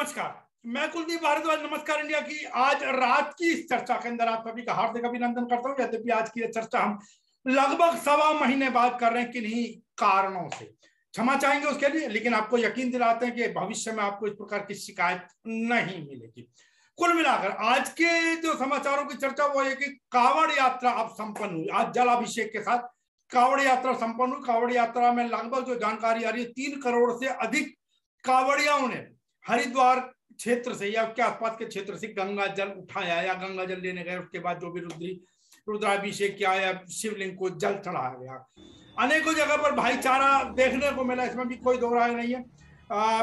नमस्कार, मैं कुलदीप भारद्वाज नमस्कार इंडिया की आज रात की इस चर्चा के अंदर आप सभी का हार्दिक अभिनंदन करता हूं। यद्यपि आज की यह चर्चा हम लगभग 1.25 महीने बाद कर रहे हैं, किन्हीं कारणों से क्षमा चाहेंगे उसके लिए, लेकिन आपको यकीन दिलाते हैं कि भविष्य में आपको इस प्रकार की शिकायत नहीं मिलेगी। कुल मिलाकर आज के जो समाचारों की चर्चा वो है कि कांवड़ यात्रा अब संपन्न हुई। आज जलाभिषेक के साथ कांवड़ यात्रा संपन्न हुई। कांवड़ यात्रा में लगभग जो जानकारी आ रही है 3 करोड़ से अधिक कांवड़ियों ने हरिद्वार क्षेत्र से या उसके आसपास के क्षेत्र से गंगा जल उठाया या गंगा जल लेने गए। उसके बाद जो भी रुद्राभिषेक किया या शिवलिंग को जल चढ़ाया गया। अनेकों जगह पर भाईचारा देखने को मिला, इसमें भी कोई दो राय नहीं है।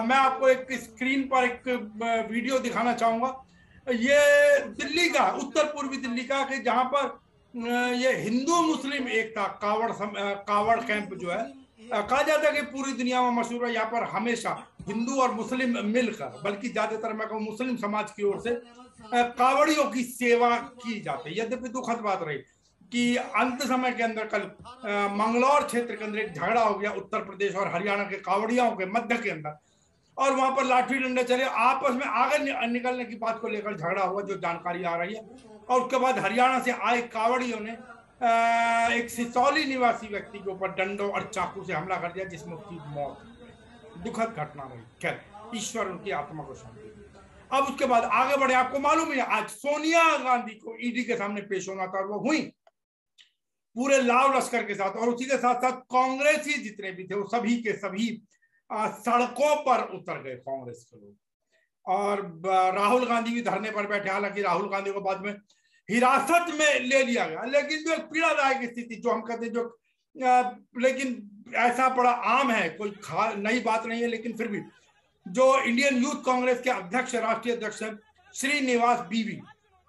मैं आपको एक स्क्रीन पर एक वीडियो दिखाना चाहूंगा। ये दिल्ली का, उत्तर पूर्वी दिल्ली का, कि जहां पर ये हिंदू मुस्लिम एकता कावड़ कैंप जो है, कहा जाता है कि पूरी दुनिया में मशहूर है। यहाँ पर हमेशा हिंदू और मुस्लिम मिलकर, बल्कि ज्यादातर मैं कहूँ मुस्लिम समाज की ओर से कावड़ियों की सेवा की जाती है। यद्यपि दुखद बात रही कि अंत समय के अंदर कल मंगलौर क्षेत्र के अंदर एक झगड़ा हो गया उत्तर प्रदेश और हरियाणा के कावड़ियों के मध्य के अंदर, और वहां पर लाठी डंडे चले, आपस में आगे निकलने की बात को लेकर झगड़ा हुआ, जो जानकारी आ रही है। और उसके बाद हरियाणा से आए कावड़ियों ने एक सिसौली निवासी व्यक्ति के ऊपर डंडों और चाकू से हमला कर दिया, जिसमें उसकी मौत। दुखद घटना रही। खैर, ईश्वर उनकी आत्मा को शांति दे। अब उसके बाद आगे बढ़े। आपको मालूम है आज सोनिया गांधी को ईडी के सामने पेश होना था, और वो हुई पूरे लाव लश्कर के साथ, और उसी के साथ साथ कांग्रेसी जितने भी थे वो सभी के सभी सड़कों पर उतर गए कांग्रेस के लोग। और राहुल गांधी भी धरने पर बैठे। हालांकि राहुल गांधी को बाद में हिरासत में ले लिया गया, लेकिन जो एक पीड़ादायक स्थिति जो हम कहते हैं, जो लेकिन ऐसा बड़ा आम है, कोई नई बात नहीं है, लेकिन फिर भी जो इंडियन यूथ कांग्रेस के अध्यक्ष, राष्ट्रीय अध्यक्ष हैं श्रीनिवास बीवी,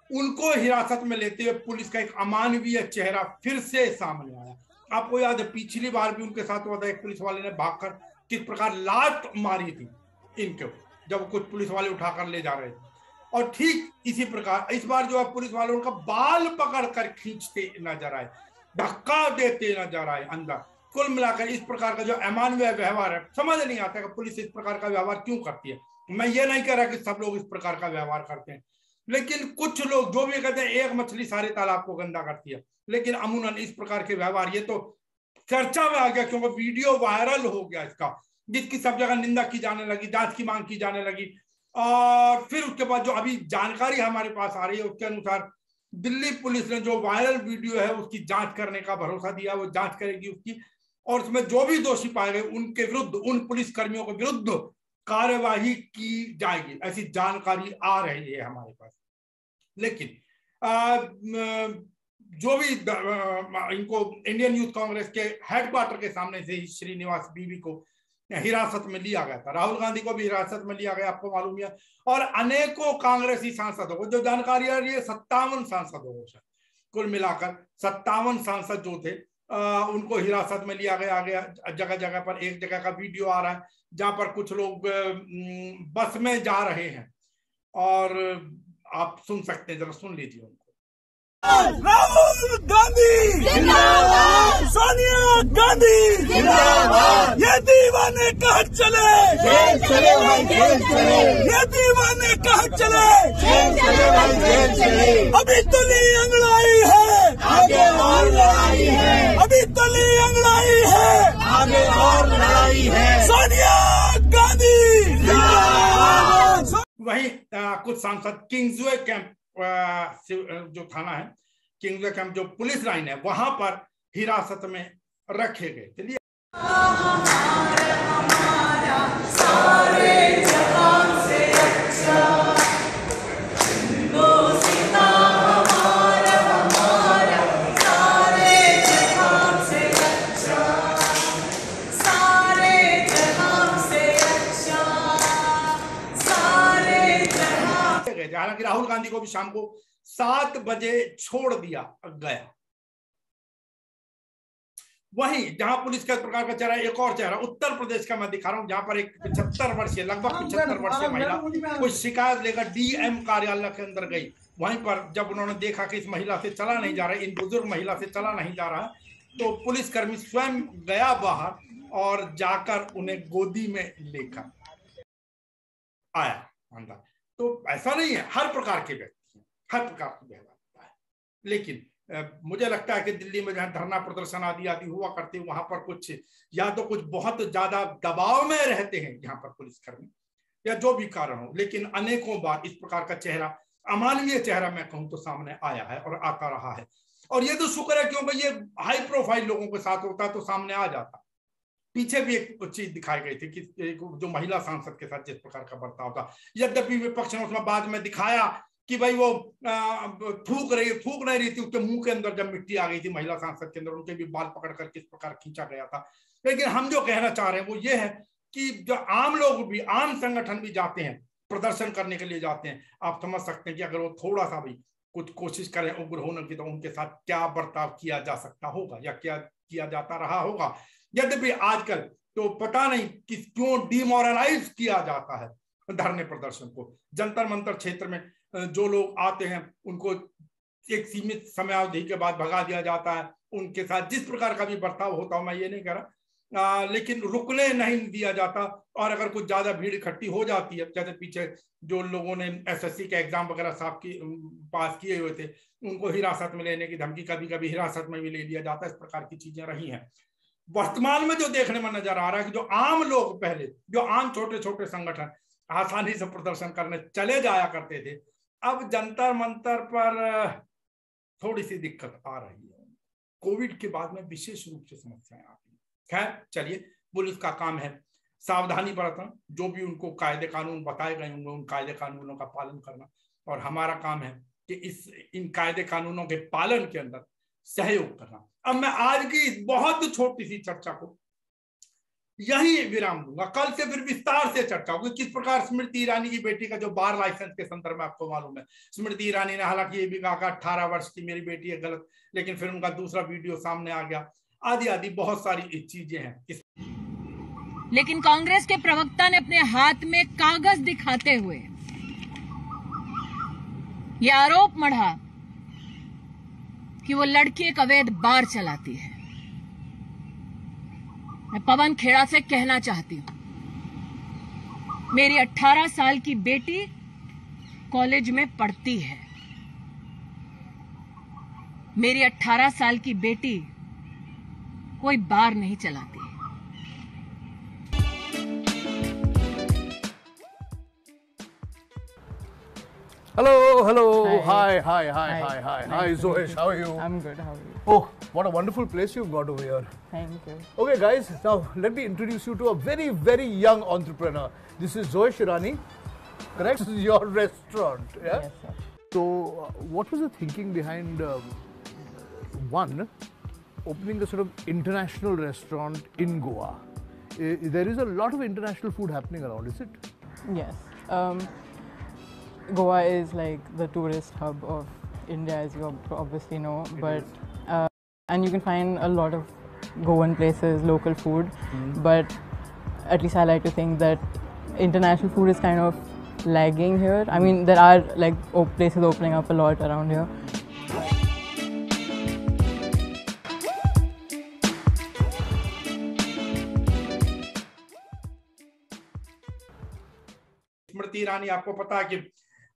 उनको हिरासत में लेते हुए पुलिस का एक अमानवीय चेहरा फिर से सामने आया। आपको याद है पिछली बार भी उनके साथ हुआ था, एक पुलिस वाले ने भागकर किस प्रकार लात मारी थी इनके, जब कुछ पुलिस वाले उठाकर ले जा रहे थे। और ठीक इसी प्रकार इस बार जो है पुलिस वाले उनका बाल पकड़कर खींचते नजर आए, धक्का देते नजर आए अंदर। कुल मिलाकर इस प्रकार का जो अमानवीय व्यवहार है, समझ नहीं आता कि पुलिस इस प्रकार का व्यवहार क्यों करती है। मैं ये नहीं कह रहा कि सब लोग इस प्रकार का व्यवहार करते हैं, लेकिन कुछ लोग जो भी कहते हैं एक मछली सारे तालाब को गंदा करती है, लेकिन अमूमन इस प्रकार के व्यवहार, ये तो चर्चा में आ गया क्योंकि वीडियो वायरल हो गया इसका, जिसकी सब जगह निंदा की जाने लगी, जांच की मांग की जाने लगी। और फिर उसके बाद जो अभी जानकारी हमारे पास आ रही है उसके अनुसार दिल्ली पुलिस ने जो वायरल वीडियो है उसकी जांच करने का भरोसा दिया, वो जांच करेगी उसकी, और उसमें जो भी दोषी पाए गए उनके विरुद्ध, उन पुलिस कर्मियों के विरुद्ध कार्यवाही की जाएगी, ऐसी जानकारी आ रही है हमारे पास। लेकिन जो भी इनको इंडियन यूथ कांग्रेस के हेडक्वार्टर के सामने से ही श्रीनिवास बीवी को हिरासत में लिया गया था, राहुल गांधी को भी हिरासत में लिया गया, आपको मालूम है, और अनेकों कांग्रेसी सांसदों को, जो जानकारी आ रही है 57 सांसदों को, कुल मिलाकर 57 सांसद जो थे उनको हिरासत में लिया गया। जगह जगह पर एक जगह का वीडियो आ रहा है जहां पर कुछ लोग बस में जा रहे हैं, और आप सुन सकते हैं, जरा सुन लीजिए उनको। राहुल गांधी जिंदाबाद, सोनिया गांधी जिंदाबाद, ये दीवाने कहाँ चले, जेल चले भाई जेल चले, ये दीवाने कहाँ चले, जेल चले भाई जेल चले। अभी तली अंगड़ाई है, आगे और लड़ाई है, अभी तली अंगड़ाई है, आगे और लड़ाई है, सोनिया गांधी जिंदाबाद। वही कुछ सांसद किंग्सवे कैंप जो थाना है, किंग्सवे कैंप जो पुलिस लाइन है, वहां पर हिरासत में रखे गए। चलिए, हालांकि राहुल गांधी को भी शाम को 7 बजे छोड़ दिया गया। वहीं जहां पुलिस का प्रकार का चेहरा, एक और चेहरा उत्तर प्रदेश का मैं दिखा रहा हूं, जहां पर एक 75 वर्षीय, लगभग 75 वर्षीय महिला कोई शिकायत लेकर डीएम कार्यालय के अंदर गई। वहीं पर जब उन्होंने देखा कि इस महिला से चला नहीं जा रहा, इन बुजुर्ग महिला से चला नहीं जा रहा, तो पुलिसकर्मी स्वयं गया बाहर और जाकर उन्हें गोदी में लेकर आया। ईमानदार। तो ऐसा नहीं है, हर प्रकार के व्यक्ति हैं, हर प्रकार का व्यवहार होता है। लेकिन मुझे लगता है कि दिल्ली में जहाँ धरना प्रदर्शन आदि हुआ करते हैं, वहां पर कुछ या तो कुछ बहुत ज्यादा दबाव में रहते हैं यहाँ पर पुलिसकर्मी, या जो भी कारण हो, लेकिन अनेकों बार इस प्रकार का चेहरा, अमानवीय चेहरा मैं कहूँ तो सामने आया है और आता रहा है। और ये तो शुक्र है, क्योंकि ये हाई प्रोफाइल लोगों के साथ होता तो सामने आ जाता। पीछे भी एक चीज दिखाई गई थी कि जो महिला सांसद के साथ जिस प्रकार का बर्ताव था, यद्यपि विपक्ष ने उसमें बाद में दिखाया कि भाई वो थूक नहीं रही थी, उसके मुंह के अंदर जब मिट्टी आ गई थी महिला सांसद के अंदर, उनके भी बाल पकड़ कर किस प्रकार खींचा गया था। लेकिन हम जो कहना चाह रहे हैं वो ये है कि जो आम लोग भी, आम संगठन भी जाते हैं, प्रदर्शन करने के लिए जाते हैं, आप समझ सकते हैं कि अगर वो थोड़ा सा भी कुछ कोशिश करें उग्र होने की, तो उनके साथ क्या बर्ताव किया जा सकता होगा या क्या किया जाता रहा होगा। यद्यपि आजकल तो पता नहीं कि क्यों डिमोरलाइज किया जाता है धरने प्रदर्शन को। जंतर मंतर क्षेत्र में जो लोग आते हैं उनको एक सीमित समयावधि के बाद भगा दिया जाता है। उनके साथ जिस प्रकार का भी बर्ताव होता हो, मैं ये नहीं कह रहा, लेकिन रुकने नहीं दिया जाता। और अगर कुछ ज्यादा भीड़ इकट्ठी हो जाती है, जैसे पीछे जो लोगों ने एसएससी के एग्जाम वगैरह साहब की पास किए हुए थे, उनको हिरासत में लेने की धमकी, कभी कभी हिरासत में भी ले लिया जाता है, इस प्रकार की चीजें रही हैं। वर्तमान में जो देखने में नजर आ रहा है कि जो आम लोग, पहले जो आम छोटे छोटे संगठन आसानी से प्रदर्शन करने चले जाया करते थे, अब जंतर मंतर पर थोड़ी सी दिक्कत आ रही है। कोविड के बाद में विशेष रूप से समस्याएं आती हैं। खैर चलिए, पुलिस का काम है सावधानी बरतना, जो भी उनको कायदे कानून बताए गए होंगे उन कायदे कानूनों का पालन करना, और हमारा काम है कि इन कायदे कानूनों के पालन के अंदर सहयोग करना। अब मैं आज की इस बहुत छोटी सी चर्चा को यही विराम दूंगा, कल से फिर विस्तार से चर्चा होगी किस प्रकार स्मृति ईरानी की बेटी का जो बार लाइसेंस के संदर्भ में आपको मालूम है, स्मृति ईरानी ने हालांकि ये भी कहा 18 वर्ष की मेरी बेटी है, गलत, लेकिन फिर उनका दूसरा वीडियो सामने आ गया, आदि आदि बहुत सारी चीजें हैं। लेकिन कांग्रेस के प्रवक्ता ने अपने हाथ में कागज दिखाते हुए यह आरोप मढ़ा कि वो लड़की एक अवैध बार चलाती है। मैं पवन खेड़ा से कहना चाहती हूं, मेरी 18 साल की बेटी कॉलेज में पढ़ती है। मेरी 18 साल की बेटी कोई बार नहीं चलाती। Hello. Hi, Zoesh. How are you? I'm good. How are you? Oh, what a wonderful place you've got over here. Thank you. Okay, guys, now let me introduce you to a very, very young entrepreneur. This is Zoesh Irani, correct? This is your restaurant, yeah? Yes, sir. So, what was the thinking behind, one, opening a sort of international restaurant in Goa? There is a lot of international food happening around, is it? Yes. Goa is like the tourist hub of India, as you obviously know. But and you can find a lot of Goan places, local food. But at least I like to think that international food is kind of lagging here. I mean, there are like places opening up a lot around here. Smriti Irani, आपको पता है कि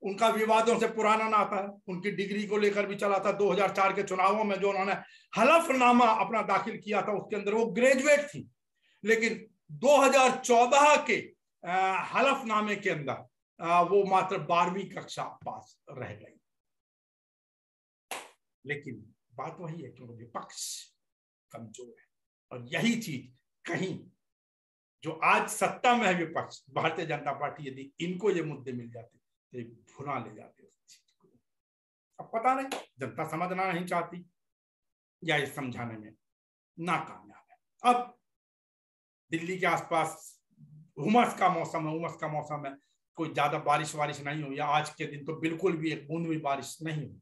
उनका विवादों से पुराना नाता है, उनकी डिग्री को लेकर भी चला था। 2004 के चुनावों में जो उन्होंने हलफनामा अपना दाखिल किया था, उसके अंदर वो ग्रेजुएट थी, लेकिन 2014 के हलफनामे के अंदर वो मात्र 12वीं कक्षा पास रह गई। लेकिन बात वही है कि विपक्ष कमजोर है, और यही चीज कहीं जो आज सत्ता में है विपक्ष, भारतीय जनता पार्टी, यदि इनको ये मुद्दे मिल जाते तो भुना ले जाते उस चीज को। अब पता नहीं जनता समझना नहीं चाहती या ये समझाने में नाकामयाब है। अब दिल्ली के आसपास उमस का मौसम है, उमस का मौसम है, कोई ज्यादा बारिश नहीं हुई, आज के दिन तो बिल्कुल भी एक बूंद भी बारिश नहीं हुई।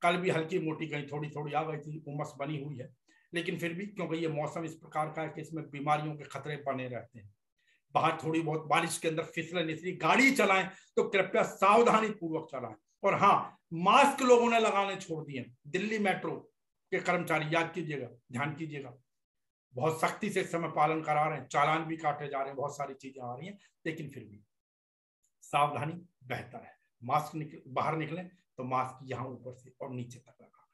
कल भी हल्की मोटी कहीं थोड़ी थोड़ी आ गई थी, उमस बनी हुई है, लेकिन फिर भी क्योंकि ये मौसम इस प्रकार का है कि इसमें बीमारियों के खतरे बने रहते हैं। बाहर थोड़ी बहुत बारिश के अंदर फिसले निसली गाड़ी चलाएं तो कृपया सावधानी पूर्वक चलाएं। और हाँ, मास्क लोगों ने लगाने छोड़ दिए। दिल्ली मेट्रो के कर्मचारी, याद कीजिएगा, ध्यान कीजिएगा, बहुत सख्ती से इस समय पालन करा रहे हैं, चालान भी काटे जा रहे हैं, बहुत सारी चीजें आ रही हैं, लेकिन फिर भी सावधानी बेहतर है। मास्क बाहर निकले तो मास्क यहाँ ऊपर से और नीचे तक लगा।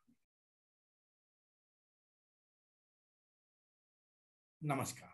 नमस्कार।